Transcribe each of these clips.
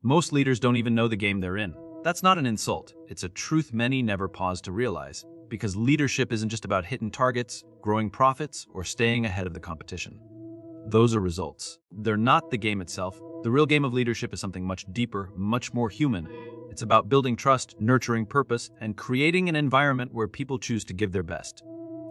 Most leaders don't even know the game they're in. That's not an insult. It's a truth many never pause to realize, because leadership isn't just about hitting targets, growing profits, or staying ahead of the competition. Those are results. They're not the game itself. The real game of leadership is something much deeper, much more human. It's about building trust, nurturing purpose, and creating an environment where people choose to give their best.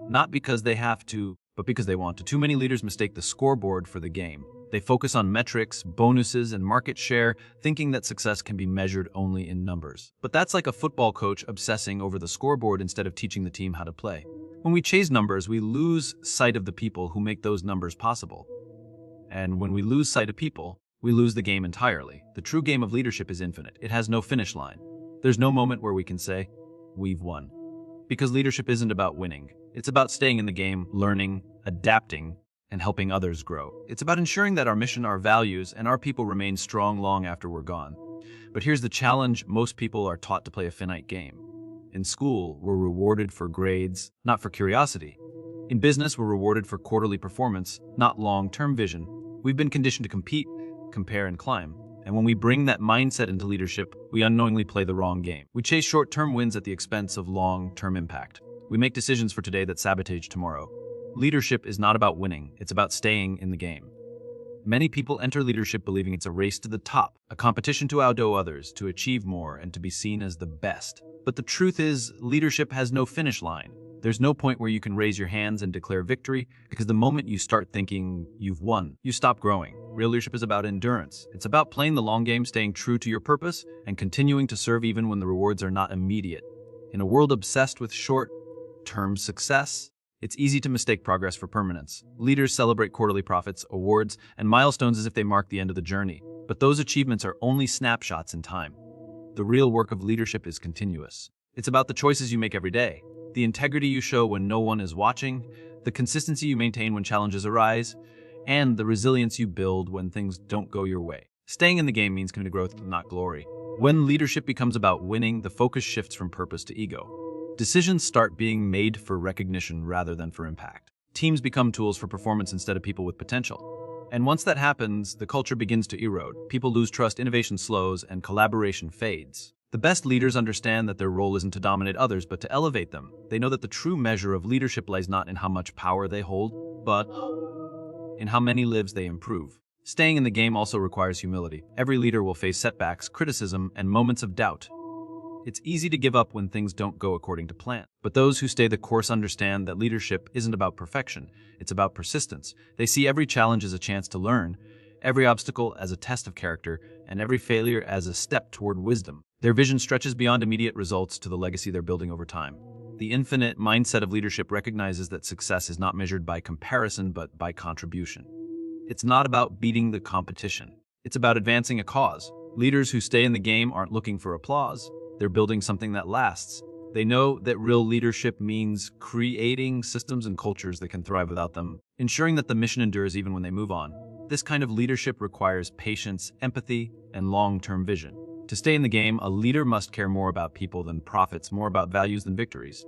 Not because they have to, but because they want to. Too many leaders mistake the scoreboard for the game. They focus on metrics, bonuses, and market share, thinking that success can be measured only in numbers. But that's like a football coach obsessing over the scoreboard instead of teaching the team how to play. When we chase numbers, we lose sight of the people who make those numbers possible. And when we lose sight of people, we lose the game entirely. The true game of leadership is infinite. It has no finish line. There's no moment where we can say, we've won. Because leadership isn't about winning. It's about staying in the game, learning, adapting, and helping others grow. It's about ensuring that our mission, our values, and our people remain strong long after we're gone. But here's the challenge: most people are taught to play a finite game. In school, we're rewarded for grades, not for curiosity. In business, we're rewarded for quarterly performance, not long-term vision. We've been conditioned to compete, compare, and climb. And when we bring that mindset into leadership, we unknowingly play the wrong game. We chase short-term wins at the expense of long-term impact. We make decisions for today that sabotage tomorrow. Leadership is not about winning, it's about staying in the game. Many people enter leadership believing it's a race to the top, a competition to outdo others, to achieve more, and to be seen as the best. But the truth is, leadership has no finish line. There's no point where you can raise your hands and declare victory, because the moment you start thinking you've won, you stop growing. Real leadership is about endurance. It's about playing the long game, staying true to your purpose, and continuing to serve even when the rewards are not immediate. In a world obsessed with short-term success, it's easy to mistake progress for permanence. Leaders celebrate quarterly profits, awards, and milestones as if they mark the end of the journey. But those achievements are only snapshots in time. The real work of leadership is continuous. It's about the choices you make every day, the integrity you show when no one is watching, the consistency you maintain when challenges arise, and the resilience you build when things don't go your way. Staying in the game means committed growth, not glory. When leadership becomes about winning, the focus shifts from purpose to ego. Decisions start being made for recognition rather than for impact. Teams become tools for performance instead of people with potential. And once that happens, the culture begins to erode. People lose trust, innovation slows, and collaboration fades. The best leaders understand that their role isn't to dominate others, but to elevate them. They know that the true measure of leadership lies not in how much power they hold, but in how many lives they improve. Staying in the game also requires humility. Every leader will face setbacks, criticism, and moments of doubt. It's easy to give up when things don't go according to plan. But those who stay the course understand that leadership isn't about perfection, it's about persistence. They see every challenge as a chance to learn, every obstacle as a test of character, and every failure as a step toward wisdom. Their vision stretches beyond immediate results to the legacy they're building over time. The infinite mindset of leadership recognizes that success is not measured by comparison, but by contribution. It's not about beating the competition. It's about advancing a cause. Leaders who stay in the game aren't looking for applause. They're building something that lasts. They know that real leadership means creating systems and cultures that can thrive without them, ensuring that the mission endures even when they move on. This kind of leadership requires patience, empathy, and long-term vision. To stay in the game, a leader must care more about people than profits, more about values than victories.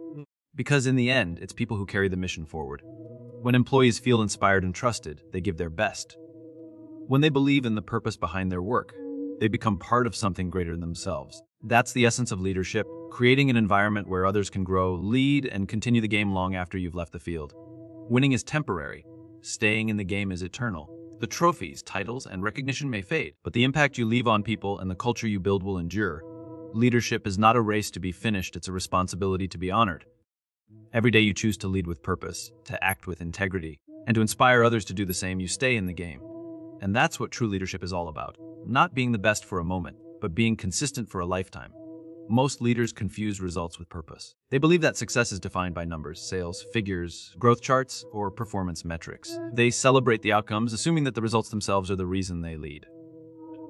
Because in the end, it's people who carry the mission forward. When employees feel inspired and trusted, they give their best. When they believe in the purpose behind their work, they become part of something greater than themselves. That's the essence of leadership, creating an environment where others can grow, lead, and continue the game long after you've left the field. Winning is temporary. Staying in the game is eternal. The trophies, titles, and recognition may fade, but the impact you leave on people and the culture you build will endure. Leadership is not a race to be finished, it's a responsibility to be honored. Every day you choose to lead with purpose, to act with integrity, and to inspire others to do the same, you stay in the game. And that's what true leadership is all about. Not being the best for a moment, but being consistent for a lifetime. Most leaders confuse results with purpose. They believe that success is defined by numbers, sales, figures, growth charts, or performance metrics. They celebrate the outcomes, assuming that the results themselves are the reason they lead.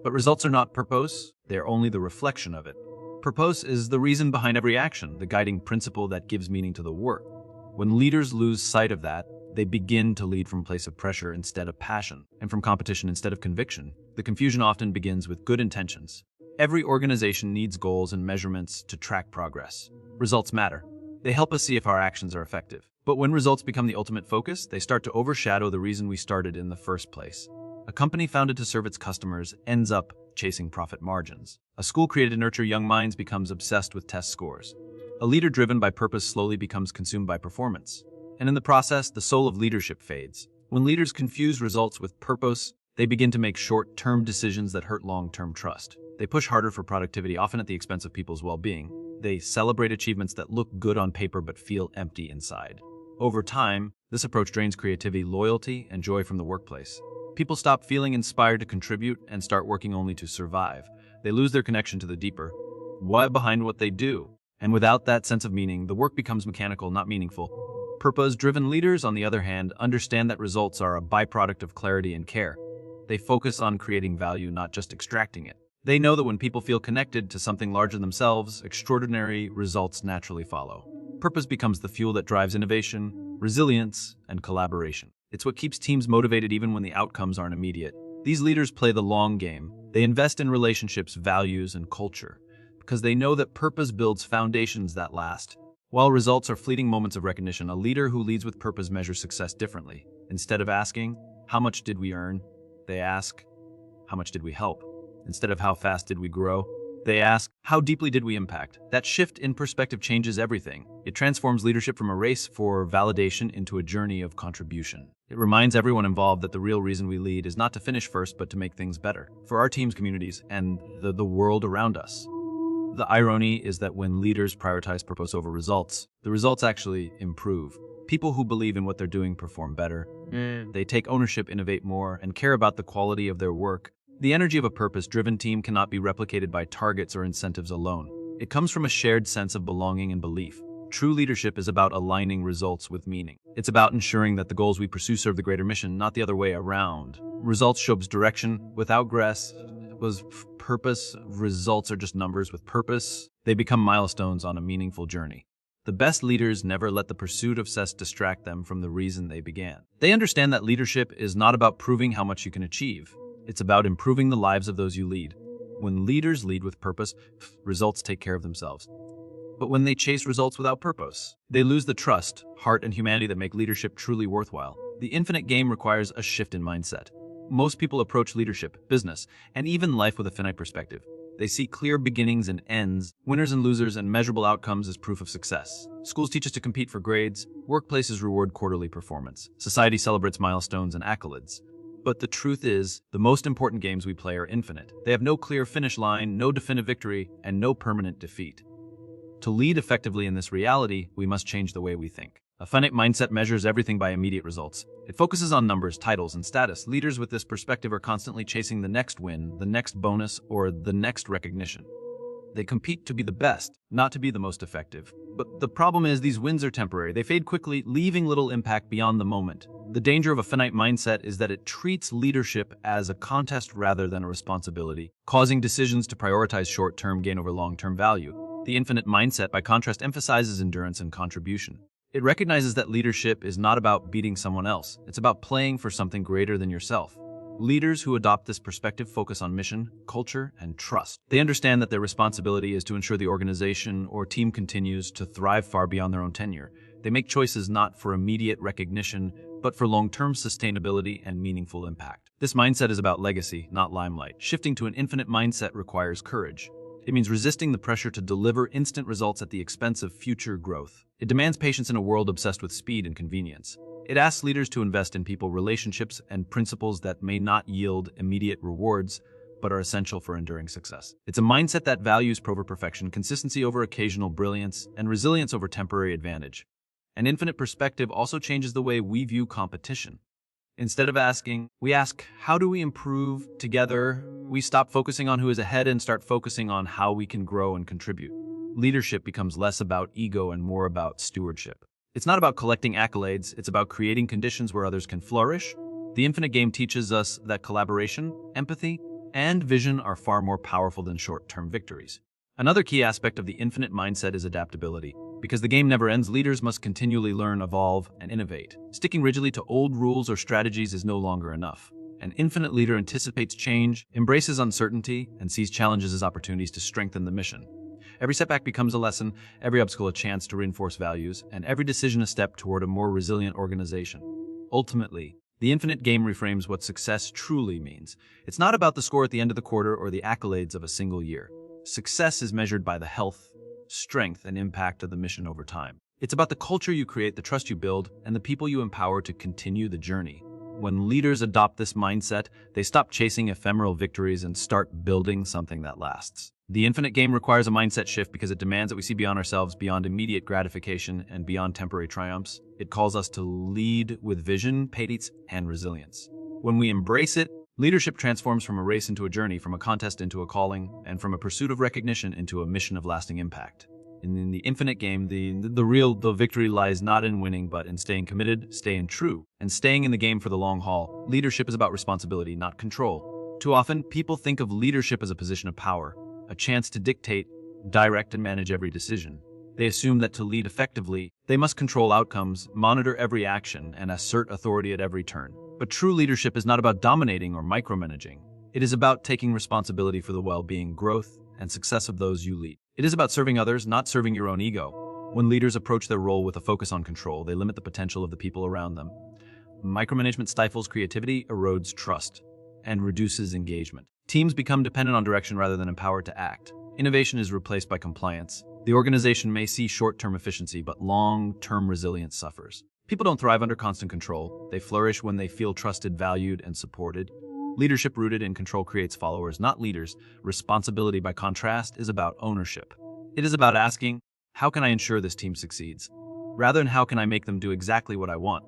But results are not purpose, they're only the reflection of it. Purpose is the reason behind every action, the guiding principle that gives meaning to the work. When leaders lose sight of that, they begin to lead from a place of pressure instead of passion, and from competition instead of conviction. The confusion often begins with good intentions. Every organization needs goals and measurements to track progress. Results matter. They help us see if our actions are effective. But when results become the ultimate focus, they start to overshadow the reason we started in the first place. A company founded to serve its customers ends up chasing profit margins. A school created to nurture young minds becomes obsessed with test scores. A leader driven by purpose slowly becomes consumed by performance. And in the process, the soul of leadership fades. When leaders confuse results with purpose, they begin to make short-term decisions that hurt long-term trust. They push harder for productivity, often at the expense of people's well-being. They celebrate achievements that look good on paper but feel empty inside. Over time, this approach drains creativity, loyalty, and joy from the workplace. People stop feeling inspired to contribute and start working only to survive. They lose their connection to the deeper why behind what they do. And without that sense of meaning, the work becomes mechanical, not meaningful. Purpose-driven leaders, on the other hand, understand that results are a byproduct of clarity and care. They focus on creating value, not just extracting it. They know that when people feel connected to something larger than themselves, extraordinary results naturally follow. Purpose becomes the fuel that drives innovation, resilience, and collaboration. It's what keeps teams motivated even when the outcomes aren't immediate. These leaders play the long game. They invest in relationships, values, and culture, because they know that purpose builds foundations that last. While results are fleeting moments of recognition, a leader who leads with purpose measures success differently. Instead of asking, "How much did we earn?" they ask, "How much did we help?" Instead of "How fast did we grow?" they ask, "How deeply did we impact?" That shift in perspective changes everything. It transforms leadership from a race for validation into a journey of contribution. It reminds everyone involved that the real reason we lead is not to finish first, but to make things better for our teams, communities, and the world around us. The irony is that when leaders prioritize purpose over results, the results actually improve. People who believe in what they're doing perform better. They take ownership, innovate more, and care about the quality of their work. The energy of a purpose-driven team cannot be replicated by targets or incentives alone. It comes from a shared sense of belonging and belief. True leadership is about aligning results with meaning. It's about ensuring that the goals we pursue serve the greater mission, not the other way around. Results shows direction. Without purpose, results are just numbers. With purpose, they become milestones on a meaningful journey. The best leaders never let the pursuit of success distract them from the reason they began. They understand that leadership is not about proving how much you can achieve. It's about improving the lives of those you lead. When leaders lead with purpose, results take care of themselves. But when they chase results without purpose, they lose the trust, heart, and humanity that make leadership truly worthwhile. The infinite game requires a shift in mindset. Most people approach leadership, business, and even life with a finite perspective. They see clear beginnings and ends, winners and losers, and measurable outcomes as proof of success. Schools teach us to compete for grades, workplaces reward quarterly performance, society celebrates milestones and accolades. But the truth is, the most important games we play are infinite. They have no clear finish line, no definitive victory, and no permanent defeat. To lead effectively in this reality, we must change the way we think. A finite mindset measures everything by immediate results. It focuses on numbers, titles, and status. Leaders with this perspective are constantly chasing the next win, the next bonus, or the next recognition. They compete to be the best, not to be the most effective. But the problem is these wins are temporary. They fade quickly, leaving little impact beyond the moment. The danger of a finite mindset is that it treats leadership as a contest rather than a responsibility, causing decisions to prioritize short-term gain over long-term value. The infinite mindset, by contrast, emphasizes endurance and contribution. It recognizes that leadership is not about beating someone else. It's about playing for something greater than yourself. Leaders who adopt this perspective focus on mission, culture, and trust. They understand that their responsibility is to ensure the organization or team continues to thrive far beyond their own tenure. They make choices not for immediate recognition, but for long-term sustainability and meaningful impact. This mindset is about legacy, not limelight. Shifting to an infinite mindset requires courage. It means resisting the pressure to deliver instant results at the expense of future growth. It demands patience in a world obsessed with speed and convenience. It asks leaders to invest in people, relationships, and principles that may not yield immediate rewards, but are essential for enduring success. It's a mindset that values over perfection, consistency over occasional brilliance, and resilience over temporary advantage. An infinite perspective also changes the way we view competition. Instead of asking, we ask, how do we improve together? We stop focusing on who is ahead and start focusing on how we can grow and contribute. Leadership becomes less about ego and more about stewardship. It's not about collecting accolades, it's about creating conditions where others can flourish. The infinite game teaches us that collaboration, empathy, and vision are far more powerful than short-term victories. Another key aspect of the infinite mindset is adaptability. Because the game never ends, leaders must continually learn, evolve, and innovate. Sticking rigidly to old rules or strategies is no longer enough. An infinite leader anticipates change, embraces uncertainty, and sees challenges as opportunities to strengthen the mission. Every setback becomes a lesson, every obstacle a chance to reinforce values, and every decision a step toward a more resilient organization. Ultimately, The infinite game reframes what success truly means. It's not about the score at the end of the quarter or the accolades of a single year. Success is measured by the health, strength, and impact of the mission over time. It's about the culture you create, the trust you build, and the people you empower to continue the journey. When leaders adopt this mindset, they stop chasing ephemeral victories and start building something that lasts. The infinite game requires a mindset shift because it demands that we see beyond ourselves, beyond immediate gratification, and beyond temporary triumphs. It calls us to lead with vision, patience, and resilience. When we embrace it, leadership transforms from a race into a journey, from a contest into a calling, and from a pursuit of recognition into a mission of lasting impact. In the infinite game, the victory lies not in winning, but in staying committed, staying true, and staying in the game for the long haul. Leadership is about responsibility, not control. Too often, people think of leadership as a position of power, a chance to dictate, direct, and manage every decision. They assume that to lead effectively, they must control outcomes, monitor every action, and assert authority at every turn. But true leadership is not about dominating or micromanaging. It is about taking responsibility for the well-being, growth, and success of those you lead. It is about serving others, not serving your own ego. When leaders approach their role with a focus on control, they limit the potential of the people around them. Micromanagement stifles creativity, erodes trust, and reduces engagement. Teams become dependent on direction rather than empowered to act. Innovation is replaced by compliance. The organization may see short-term efficiency, but long-term resilience suffers. People don't thrive under constant control. They flourish when they feel trusted, valued, and supported. Leadership rooted in control creates followers, not leaders. Responsibility, by contrast, is about ownership. It is about asking, how can I ensure this team succeeds? Rather than how can I make them do exactly what I want?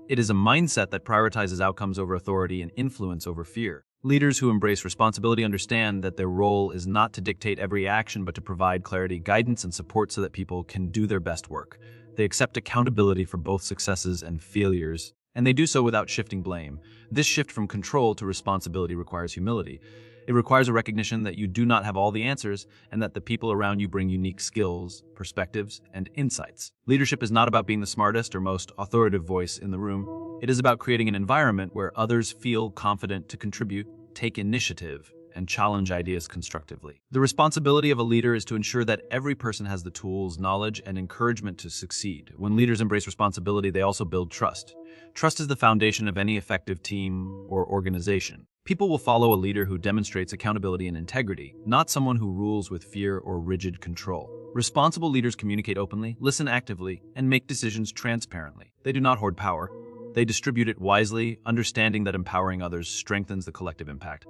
It is a mindset that prioritizes outcomes over authority and influence over fear. Leaders who embrace responsibility understand that their role is not to dictate every action, but to provide clarity, guidance, and support so that people can do their best work. They accept accountability for both successes and failures, and they do so without shifting blame. This shift from control to responsibility requires humility. It requires a recognition that you do not have all the answers and that the people around you bring unique skills, perspectives, and insights. Leadership is not about being the smartest or most authoritative voice in the room. It is about creating an environment where others feel confident to contribute, take initiative, and challenge ideas constructively. The responsibility of a leader is to ensure that every person has the tools, knowledge, and encouragement to succeed. When leaders embrace responsibility, they also build trust. Trust is the foundation of any effective team or organization. People will follow a leader who demonstrates accountability and integrity, not someone who rules with fear or rigid control. Responsible leaders communicate openly, listen actively, and make decisions transparently. They do not hoard power. They distribute it wisely, understanding that empowering others strengthens the collective impact.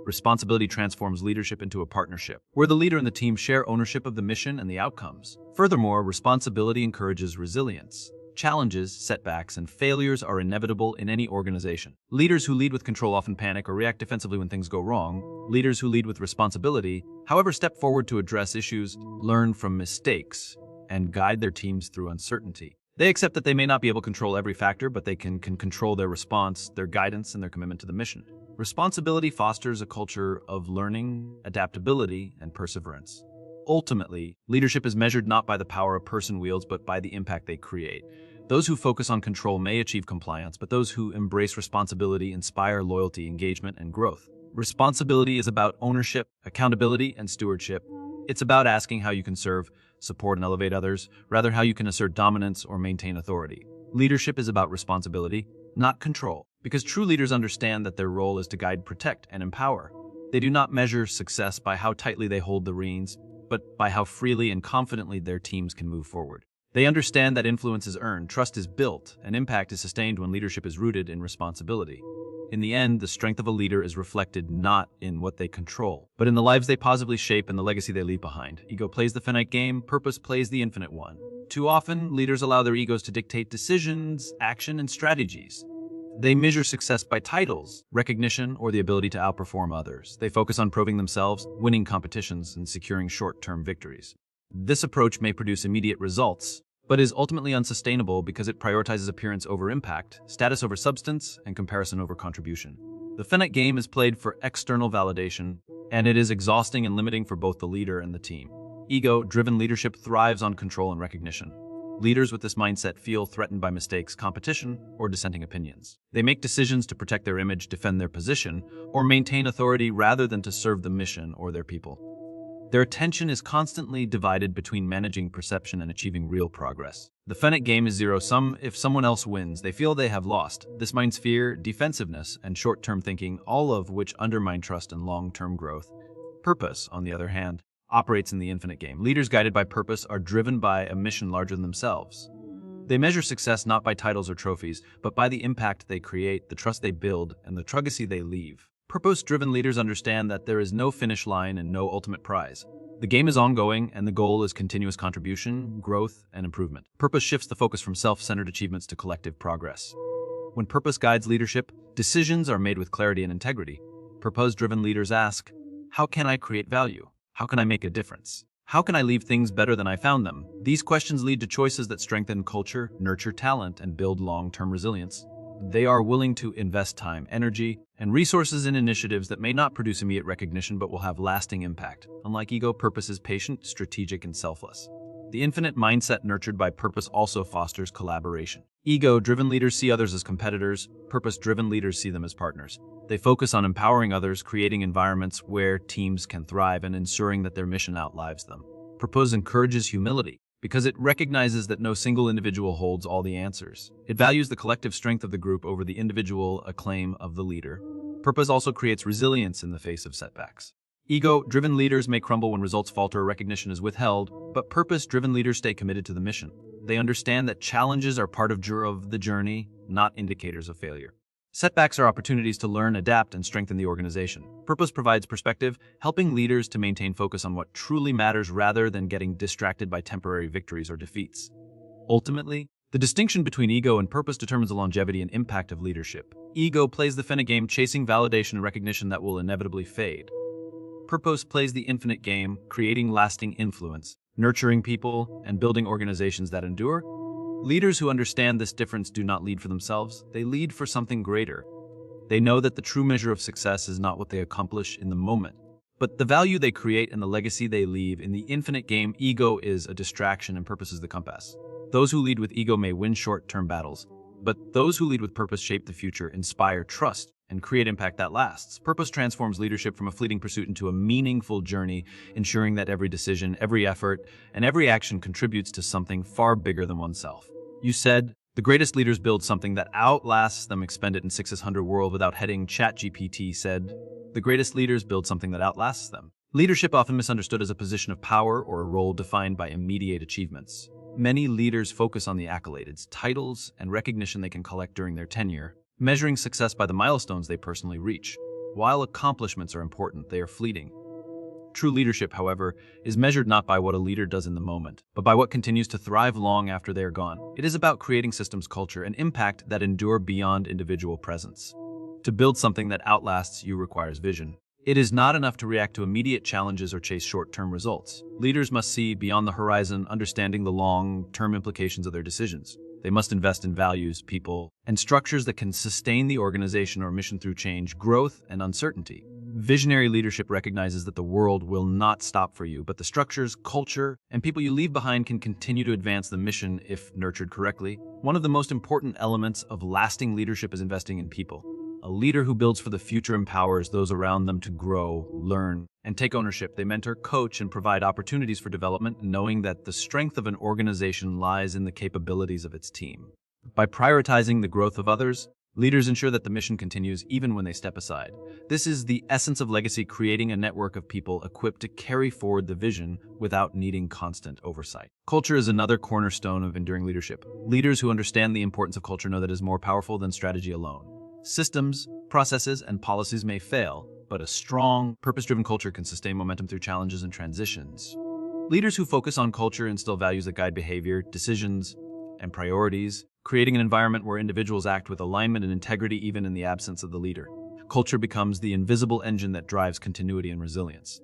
Responsibility transforms leadership into a partnership, where the leader and the team share ownership of the mission and the outcomes. Furthermore, responsibility encourages resilience. Challenges, setbacks, and failures are inevitable in any organization. Leaders who lead with control often panic or react defensively when things go wrong. Leaders who lead with responsibility, however, step forward to address issues, learn from mistakes, and guide their teams through uncertainty. They accept that they may not be able to control every factor, but they can control their response, their guidance, and their commitment to the mission. Responsibility fosters a culture of learning, adaptability, and perseverance. Ultimately, leadership is measured not by the power a person wields, but by the impact they create. Those who focus on control may achieve compliance, but those who embrace responsibility inspire loyalty, engagement, and growth. Responsibility is about ownership, accountability, and stewardship. It's about asking how you can serve, support, and elevate others, rather than how you can assert dominance or maintain authority. Leadership is about responsibility, not control, because true leaders understand that their role is to guide, protect, and empower. They do not measure success by how tightly they hold the reins, but by how freely and confidently their teams can move forward. They understand that influence is earned, trust is built, and impact is sustained when leadership is rooted in responsibility. In the end, the strength of a leader is reflected not in what they control, but in the lives they positively shape and the legacy they leave behind. Ego plays the finite game, purpose plays the infinite one. Too often, leaders allow their egos to dictate decisions, action, and strategies. They measure success by titles, recognition, or the ability to outperform others. They focus on proving themselves, winning competitions, and securing short-term victories. This approach may produce immediate results, but is ultimately unsustainable because it prioritizes appearance over impact, status over substance, and comparison over contribution. The finite game is played for external validation, and it is exhausting and limiting for both the leader and the team. Ego-driven leadership thrives on control and recognition. Leaders with this mindset feel threatened by mistakes, competition, or dissenting opinions. They make decisions to protect their image, defend their position, or maintain authority rather than to serve the mission or their people. Their attention is constantly divided between managing perception and achieving real progress. The Finite game is zero-sum. If someone else wins, they feel they have lost. This means fear, defensiveness, and short-term thinking, all of which undermine trust and long-term growth. Purpose, on the other hand, operates in the infinite game. Leaders guided by purpose are driven by a mission larger than themselves. They measure success not by titles or trophies, but by the impact they create, the trust they build, and the legacy they leave. Purpose-driven leaders understand that there is no finish line and no ultimate prize. The game is ongoing, and the goal is continuous contribution, growth, and improvement. Purpose shifts the focus from self-centered achievements to collective progress. When purpose guides leadership, decisions are made with clarity and integrity. Purpose-driven leaders ask, how can I create value? How can I make a difference? How can I leave things better than I found them? These questions lead to choices that strengthen culture, nurture talent, and build long-term resilience. They are willing to invest time, energy, and resources in initiatives that may not produce immediate recognition but will have lasting impact. Unlike ego, purpose is patient, strategic, and selfless. The infinite mindset nurtured by purpose also fosters collaboration. Ego-driven leaders see others as competitors. Purpose-driven leaders see them as partners. They focus on empowering others, creating environments where teams can thrive, and ensuring that their mission outlives them. Purpose encourages humility, because it recognizes that no single individual holds all the answers. It values the collective strength of the group over the individual acclaim of the leader. Purpose also creates resilience in the face of setbacks. Ego-driven leaders may crumble when results falter or recognition is withheld, but purpose-driven leaders stay committed to the mission. They understand that challenges are part of the journey, not indicators of failure. Setbacks are opportunities to learn, adapt, and strengthen the organization. Purpose provides perspective, helping leaders to maintain focus on what truly matters rather than getting distracted by temporary victories or defeats. Ultimately, the distinction between ego and purpose determines the longevity and impact of leadership. Ego plays the Finite game, chasing validation and recognition that will inevitably fade. Purpose plays the infinite game, creating lasting influence, nurturing people, and building organizations that endure. Leaders who understand this difference do not lead for themselves, they lead for something greater. They know that the true measure of success is not what they accomplish in the moment, but the value they create and the legacy they leave. In the infinite game, ego is a distraction and purpose is the compass. Those who lead with ego may win short-term battles, but those who lead with purpose shape the future, inspire trust, and create impact that lasts. Purpose transforms leadership from a fleeting pursuit into a meaningful journey, ensuring that every decision, every effort, and every action contributes to something far bigger than oneself. You said, the greatest leaders build something that outlasts them. Expend it in 600 world without heading. ChatGPT said, the greatest leaders build something that outlasts them. Leadership often misunderstood as a position of power or a role defined by immediate achievements. Many leaders focus on the accolades, titles, and recognition they can collect during their tenure, measuring success by the milestones they personally reach. While accomplishments are important, they are fleeting. True leadership, however, is measured not by what a leader does in the moment, but by what continues to thrive long after they are gone. It is about creating systems, culture, and impact that endure beyond individual presence. To build something that outlasts you requires vision. It is not enough to react to immediate challenges or chase short-term results. Leaders must see beyond the horizon, understanding the long-term implications of their decisions. They must invest in values, people, and structures that can sustain the organization or mission through change, growth, and uncertainty. Visionary leadership recognizes that the world will not stop for you, but the structures, culture, and people you leave behind can continue to advance the mission if nurtured correctly. One of the most important elements of lasting leadership is investing in people. A leader who builds for the future empowers those around them to grow, learn, and take ownership. They mentor, coach, and provide opportunities for development, knowing that the strength of an organization lies in the capabilities of its team. By prioritizing the growth of others, leaders ensure that the mission continues even when they step aside. This is the essence of legacy, creating a network of people equipped to carry forward the vision without needing constant oversight. Culture is another cornerstone of enduring leadership. Leaders who understand the importance of culture know that it is more powerful than strategy alone. Systems, processes, and policies may fail, but a strong, purpose-driven culture can sustain momentum through challenges and transitions. Leaders who focus on culture instill values that guide behavior, decisions, and priorities, creating an environment where individuals act with alignment and integrity even in the absence of the leader. Culture becomes the invisible engine that drives continuity and resilience.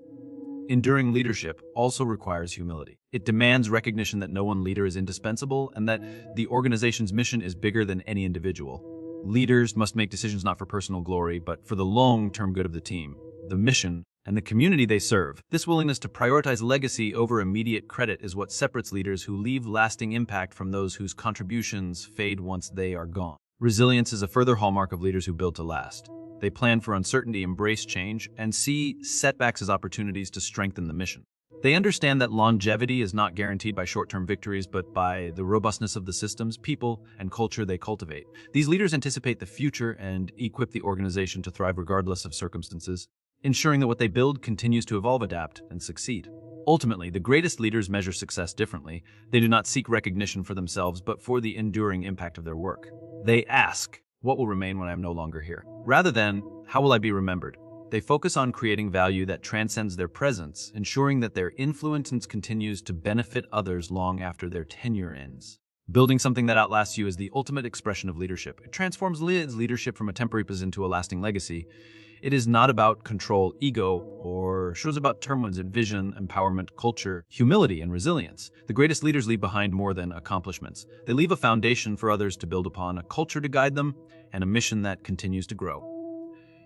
Enduring leadership also requires humility. It demands recognition that no one leader is indispensable and that the organization's mission is bigger than any individual. Leaders must make decisions not for personal glory, but for the long-term good of the team, the mission, and the community they serve. This willingness to prioritize legacy over immediate credit is what separates leaders who leave lasting impact from those whose contributions fade once they are gone. Resilience is a further hallmark of leaders who build to last. They plan for uncertainty, embrace change, and see setbacks as opportunities to strengthen the mission. They understand that longevity is not guaranteed by short-term victories, but by the robustness of the systems, people, and culture they cultivate. These leaders anticipate the future and equip the organization to thrive regardless of circumstances, ensuring that what they build continues to evolve, adapt, and succeed. Ultimately, the greatest leaders measure success differently. They do not seek recognition for themselves, but for the enduring impact of their work. They ask, "What will remain when I am no longer here?" rather than, "How will I be remembered?" They focus on creating value that transcends their presence, ensuring that their influence continues to benefit others long after their tenure ends. Building something that outlasts you is the ultimate expression of leadership. It transforms leadership from a temporary position into a lasting legacy. It is not about control, ego, or shows about terms of vision, empowerment, culture, humility, and resilience. The greatest leaders leave behind more than accomplishments. They leave a foundation for others to build upon, a culture to guide them, and a mission that continues to grow.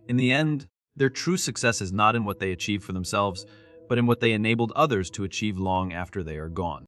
In the end, their true success is not in what they achieve for themselves, but in what they enabled others to achieve long after they are gone.